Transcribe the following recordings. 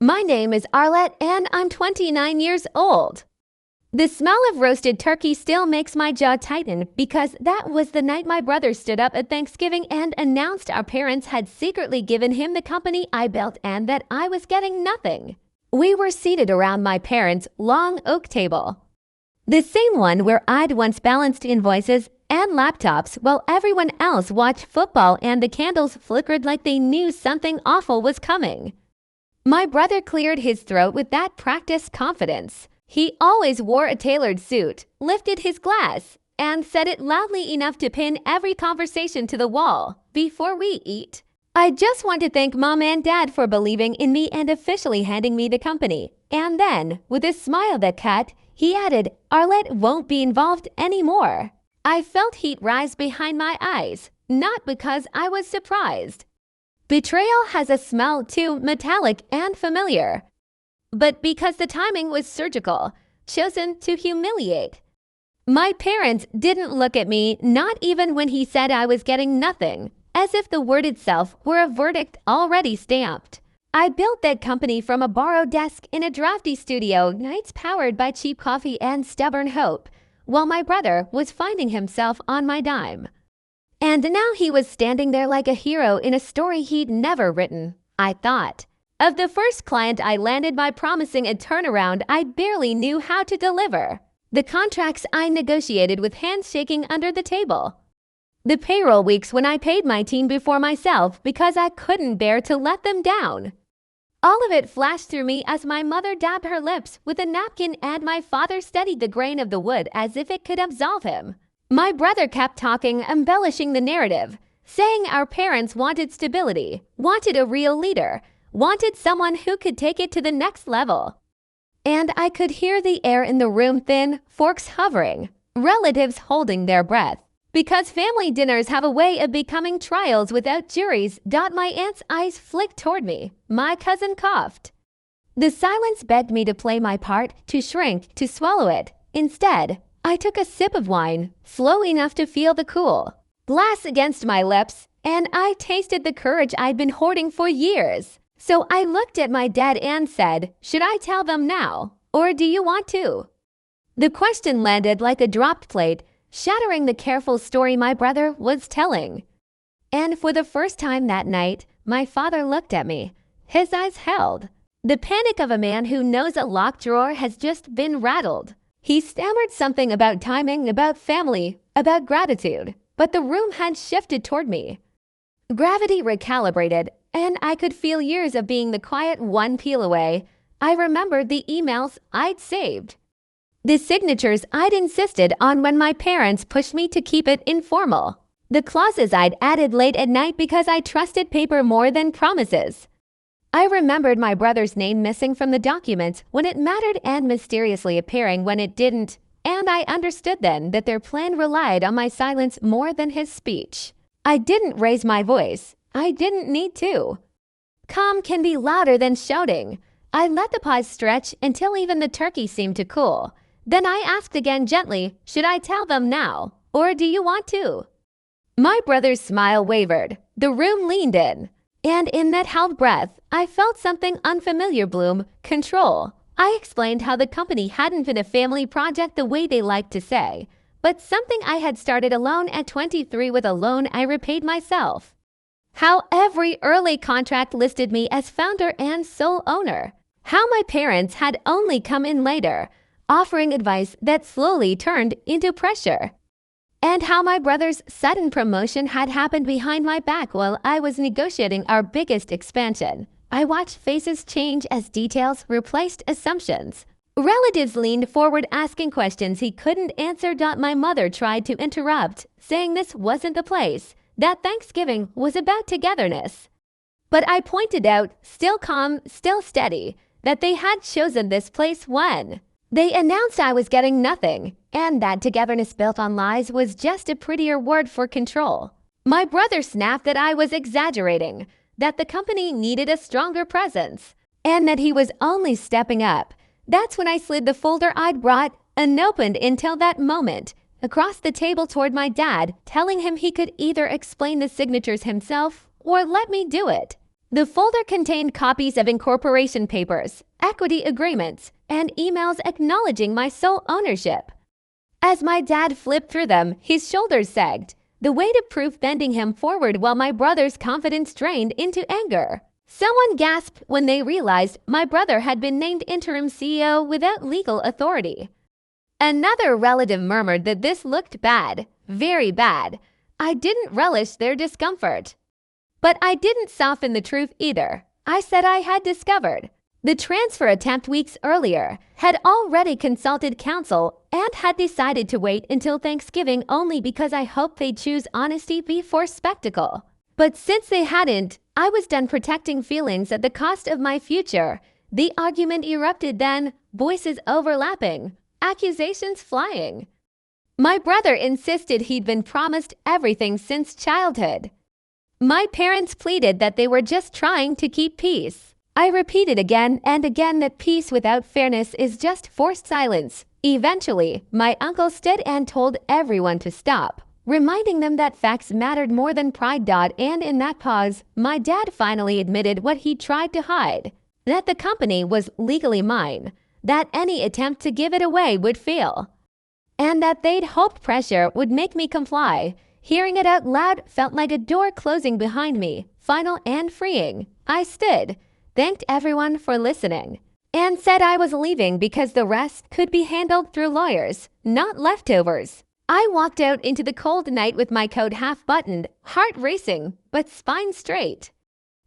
My name is Arlette and I'm 29 years old. The smell of roasted turkey still makes my jaw tighten because that was the night my brother stood up at Thanksgiving and announced our parents had secretly given him the company I built and that I was getting nothing. We were seated around my parents' long oak table. The same one where I'd once balanced invoices and laptops while everyone else watched football and the candles flickered like they knew something awful was coming. My brother cleared his throat with that practiced confidence. He always wore a tailored suit, lifted his glass, and said it loudly enough to pin every conversation to the wall before we eat. I just want to thank Mom and Dad for believing in me and officially handing me the company. And then, with a smile that cut, he added, Arlette won't be involved anymore. I felt heat rise behind my eyes, not because I was surprised. Betrayal has a smell too metallic and familiar, but because the timing was surgical, chosen to humiliate. My parents didn't look at me, not even when he said I was getting nothing, as if the word itself were a verdict already stamped. I built that company from a borrowed desk in a drafty studio, nights powered by cheap coffee and stubborn hope, while my brother was finding himself on my dime. And now he was standing there like a hero in a story he'd never written, I thought. Of the first client I landed by promising a turnaround I barely knew how to deliver. The contracts I negotiated with hands shaking under the table. The payroll weeks when I paid my team before myself because I couldn't bear to let them down. All of it flashed through me as my mother dabbed her lips with a napkin and my father steadied the grain of the wood as if it could absolve him. My brother kept talking, embellishing the narrative, saying our parents wanted stability, wanted a real leader, wanted someone who could take it to the next level. And I could hear the air in the room thin, forks hovering, relatives holding their breath. Because family dinners have a way of becoming trials without juries, my aunt's eyes flicked toward me. My cousin coughed. The silence begged me to play my part, to shrink, to swallow it. Instead, I took a sip of wine, slow enough to feel the cool glass against my lips, and I tasted the courage I'd been hoarding for years. So I looked at my dad and said, should I tell them now, or do you want to? The question landed like a dropped plate, shattering the careful story my brother was telling. And for the first time that night, my father looked at me, his eyes held. The panic of a man who knows a locked drawer has just been rattled. He stammered something about timing, about family, about gratitude, but the room had shifted toward me. Gravity recalibrated, and I could feel years of being the quiet one peel away. I remembered the emails I'd saved, the signatures I'd insisted on when my parents pushed me to keep it informal, the clauses I'd added late at night because I trusted paper more than promises. I remembered my brother's name missing from the documents when it mattered and mysteriously appearing when it didn't, and I understood then that their plan relied on my silence more than his speech. I didn't raise my voice. I didn't need to. Calm can be louder than shouting. I let the pause stretch until even the turkey seemed to cool. Then I asked again gently, should I tell them now, or do you want to? My brother's smile wavered. The room leaned in. And in that held breath, I felt something unfamiliar bloom, control. I explained how the company hadn't been a family project the way they liked to say, but something I had started alone at 23 with a loan I repaid myself. How every early contract listed me as founder and sole owner. How my parents had only come in later, offering advice that slowly turned into pressure. And how my brother's sudden promotion had happened behind my back while I was negotiating our biggest expansion. I watched faces change as details replaced assumptions. Relatives leaned forward asking questions he couldn't answer. My mother tried to interrupt, saying this wasn't the place, that Thanksgiving was about togetherness. But I pointed out, still calm, still steady, that they had chosen this place when they announced I was getting nothing, and that togetherness built on lies was just a prettier word for control. My brother snapped that I was exaggerating, that the company needed a stronger presence, and that he was only stepping up. That's when I slid the folder I'd brought, unopened until that moment, across the table toward my dad, telling him he could either explain the signatures himself or let me do it. The folder contained copies of incorporation papers, equity agreements, and emails acknowledging my sole ownership. As my dad flipped through them, his shoulders sagged, the weight of proof bending him forward while my brother's confidence drained into anger. Someone gasped when they realized my brother had been named interim CEO without legal authority. Another relative murmured that this looked bad, very bad. I didn't relish their discomfort. But I didn't soften the truth either. I said I had discovered the transfer attempt weeks earlier, had already consulted counsel, and had decided to wait until Thanksgiving only because I hoped they'd choose honesty before spectacle. But since they hadn't, I was done protecting feelings at the cost of my future. The argument erupted then, voices overlapping, accusations flying. My brother insisted he'd been promised everything since childhood. My parents pleaded that they were just trying to keep peace. I repeated again and again that peace without fairness is just forced silence. Eventually, my uncle stood and told everyone to stop, reminding them that facts mattered more than pride. And in that pause, my dad finally admitted what he tried to hide, that the company was legally mine, that any attempt to give it away would fail, and that they'd hoped pressure would make me comply. Hearing it out loud felt like a door closing behind me, final and freeing. I stood, thanked everyone for listening, and said I was leaving because the rest could be handled through lawyers, not leftovers. I walked out into the cold night with my coat half buttoned, heart racing, but spine straight.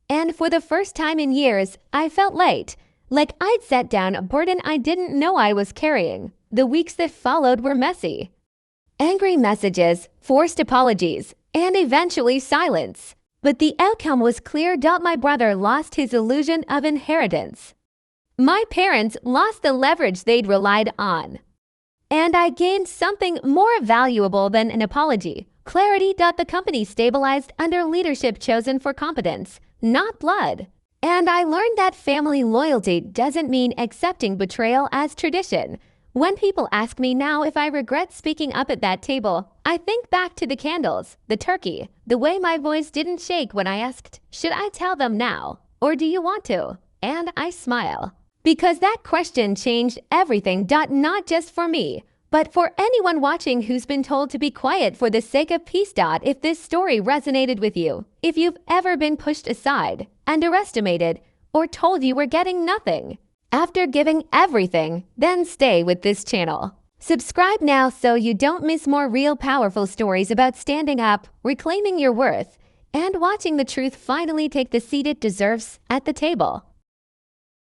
And for the first time in years, I felt light, like I'd set down a burden I didn't know I was carrying. The weeks that followed were messy. Angry messages, forced apologies, and eventually silence. But the outcome was clear. My brother lost his illusion of inheritance. My parents lost the leverage they'd relied on. And I gained something more valuable than an apology, clarity. The company stabilized under leadership chosen for competence, not blood. And I learned that family loyalty doesn't mean accepting betrayal as tradition. When people ask me now if I regret speaking up at that table, I think back to the candles, the turkey, the way my voice didn't shake when I asked, should I tell them now, or do you want to? And I smile. Because that question changed everything. Not just for me, but for anyone watching who's been told to be quiet for the sake of peace. If this story resonated with you, if you've ever been pushed aside, underestimated, or told you were getting nothing after giving everything, then stay with this channel. Subscribe now so you don't miss more real powerful stories about standing up, reclaiming your worth, and watching the truth finally take the seat it deserves at the table.